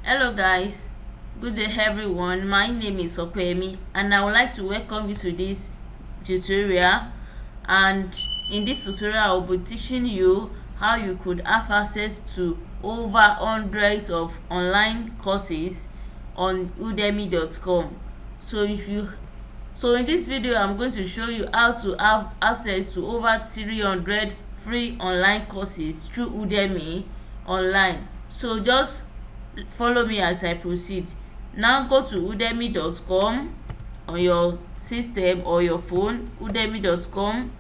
Hello guys, good day everyone. My name is Opemi and I would like to welcome you to this tutorial. And in this tutorial I will be teaching you how you could have access to over hundreds of online courses on udemy.com. So in this video I'm going to show you how to have access to over 300 free online courses through Udemy online. So just follow me as I proceed. Now go to udemy.com on your system or your phone. Udemy.com.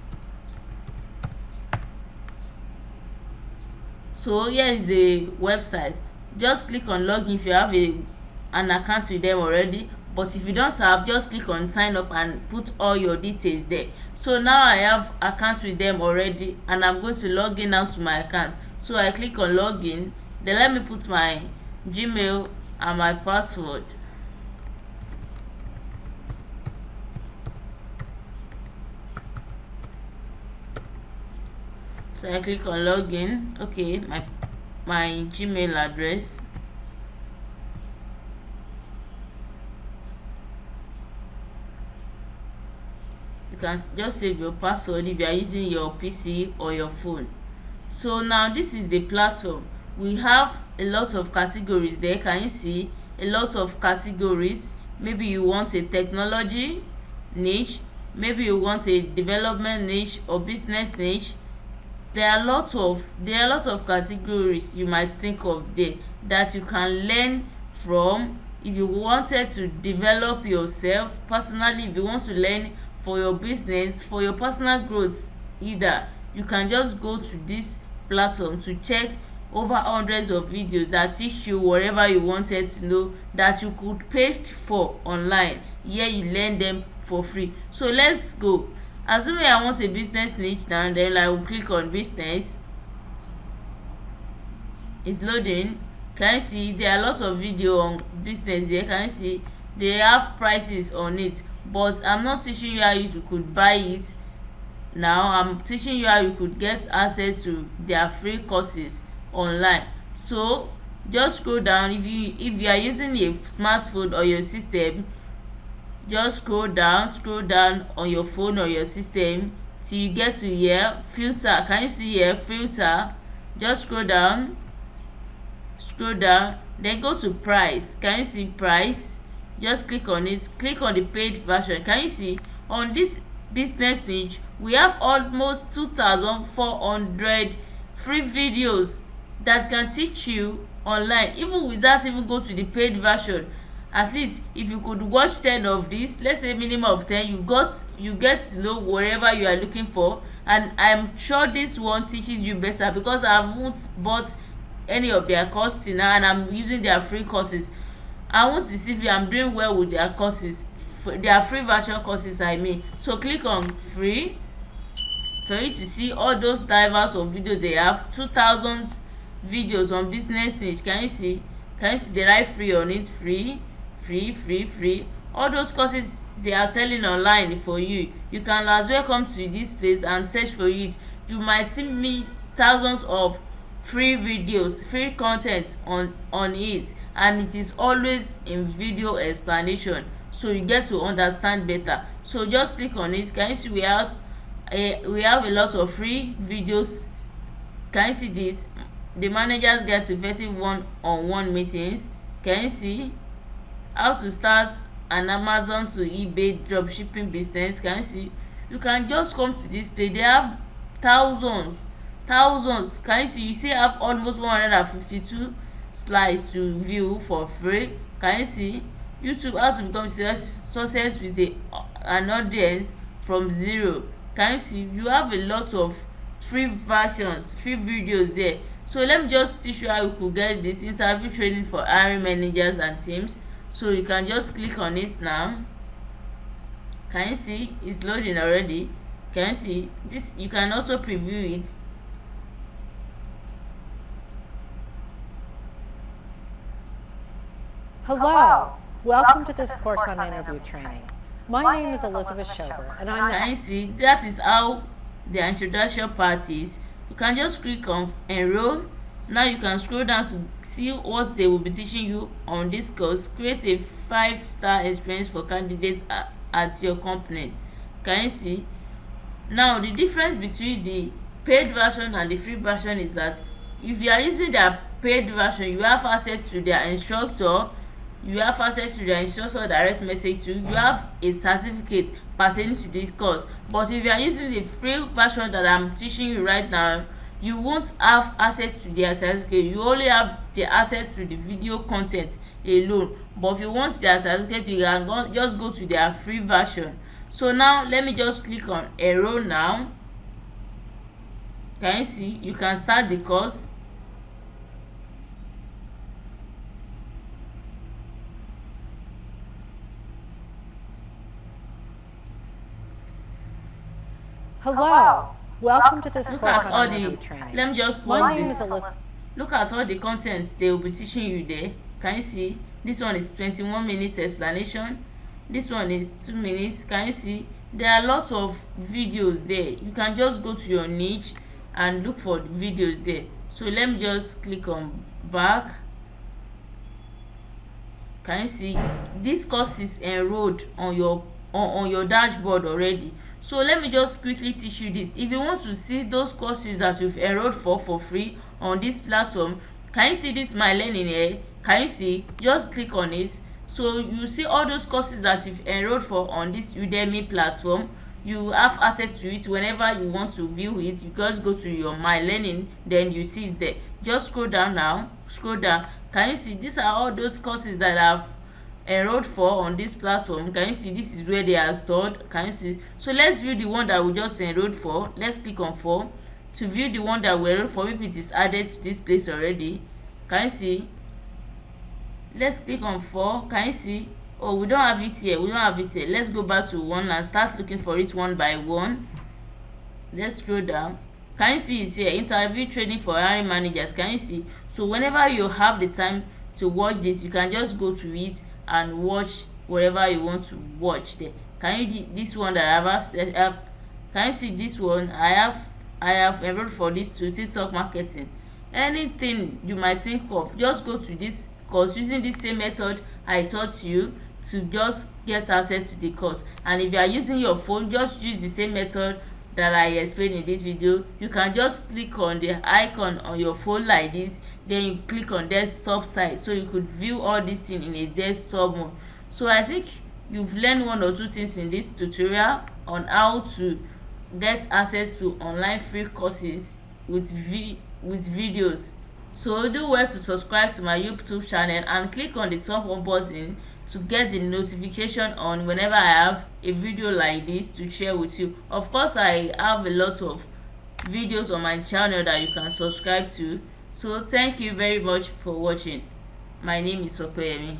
So here is the website. Just click on login if you have an account with them already, but if you don't have, just click on sign up and put all your details there. So now I have accounts with them already and I'm going to log in now to my account. So I click on login, then let me put my Gmail and my password. So I click on login. Okay, my Gmail address. You can just save your password if you are using your PC or your phone. So now this is the platform. We have a lot of categories there. Can you see a lot of categories? Maybe you want a technology niche, maybe you want a development niche or business niche. There are a lot of categories you might think of there that you can learn from. If you wanted to develop yourself personally, if you want to learn for your business, for your personal growth either, you can just go to this platform to check over hundreds of videos that teach you whatever you wanted to know that you could pay for online. Here you learn them for free. So let's go. Assuming I want a business niche now, then I will click on business. It's loading. Can you see there are lots of video on business here? Can you see they have prices on it, but I'm not teaching you how you could buy it now. I'm teaching you how you could get access to their free courses online. So just scroll down. If you are using a smartphone or your system, just scroll down on your phone or your system till you get to here, filter. Can you see here, filter? Just scroll down, then go to price. Can you see price? Just click on it, click on the paid version. Can you see on this business niche we have almost 2,400 free videos that can teach you online, even without even go to the paid version. At least if you could watch 10 of these, let's say minimum of 10, you get to know whatever you are looking for. And I'm sure this one teaches you better because I haven't bought any of their courses now and I'm using their free courses. I won't deceive you, I'm doing well with their courses, their free version courses I mean. So click on free for you to see all those diverse of videos they have. 2,000 videos on business niche. Can you see they write free on it? Free. All those courses they are selling online for you. You can as well come to this place and search for it. You might see me thousands of free videos, free content on it, and it is always in video explanation, so you get to understand better. So just click on it. Can you see we have a lot of free videos? Can you see this? The managers get to effective one-on-one meetings. Can you see how to start an Amazon to eBay dropshipping business? Can you see? You can just come to this place. They have thousands. Can you see? You still have almost 152 slides to view for free. Can you see? YouTube, how to become success with an audience from zero. Can you see? You have a lot of free versions, free videos there. So let me just teach you how you could get this interview training for hiring managers and teams. So you can just click on it now. Can you see it's loading already? Can you see this? You can also preview it. Hello, welcome to this course on interview training. My name is Elizabeth Schober, and I'm... Can you see that is how the introduction part is? You can just click on enroll. Now you can scroll down to see what they will be teaching you on this course. Create a 5-star experience for candidates at your company. Can you see? Now the difference between the paid version and the free version is that if you are using their paid version, you have access to their instructor, you have access to their instructor direct message to you, you have a certificate pertaining to this course. But if you are using the free version that I'm teaching you right now, you won't have access to their certificate. You only have the access to the video content alone. But if you want their certificate, you can just go to their free version. So now let me just click on enroll now. Can you see? You can start the course. Hello. Welcome to this Look course at on all interview the, training. let me just My pause name is this. Elizabeth. Look at all the content they will be teaching you there. Can you see? This one is 21 minutes explanation. This one is 2 minutes. Can you see? There are lots of videos there. You can just go to your niche and look for the videos there. So let me just click on back. Can you see? This course is enrolled on your dashboard already. So let me just quickly teach you this. If you want to see those courses that you've enrolled for free on this platform, can you see this my learning here? Can you see? Just click on it. So you see all those courses that you've enrolled for on this Udemy platform. You have access to it whenever you want to view it. You just go to your my learning, then you see it there. Just scroll down now. Scroll down. Can you see? These are all those courses that I've enrolled for on this platform. Can you see? This is where they are stored. Can you see? So let's view the one that we just enrolled for. Let's click on 4 to view the one that we enrolled for. Maybe it is added to this place already. Can you see? Let's click on 4. Can you see? Oh, we don't have it here. We don't have it here. Let's go back to 1 and start looking for it one by one. Let's scroll down. Can you see it's here? Interview training for hiring managers. Can you see? So whenever you have the time to watch this, you can just go to it and watch whatever you want to watch there. Can you this one that I have set up? Can you see this one? I have enrolled for this to TikTok marketing. Anything you might think of, just go to this course using this same method I taught you to just get access to the course. And if you are using your phone, just use the same method that I explained in this video. You can just click on the icon on your phone like this, then you click on desktop side, so you could view all these things in a desktop mode. So I think you've learned 1 or 2 things in this tutorial on how to get access to online free courses with videos. So do well to subscribe to my YouTube channel and click on the top one button to get the notification on whenever I have a video like this to share with you. Of course, I have a lot of videos on my channel that you can subscribe to. So thank you very much for watching. My name is Sokoyemi.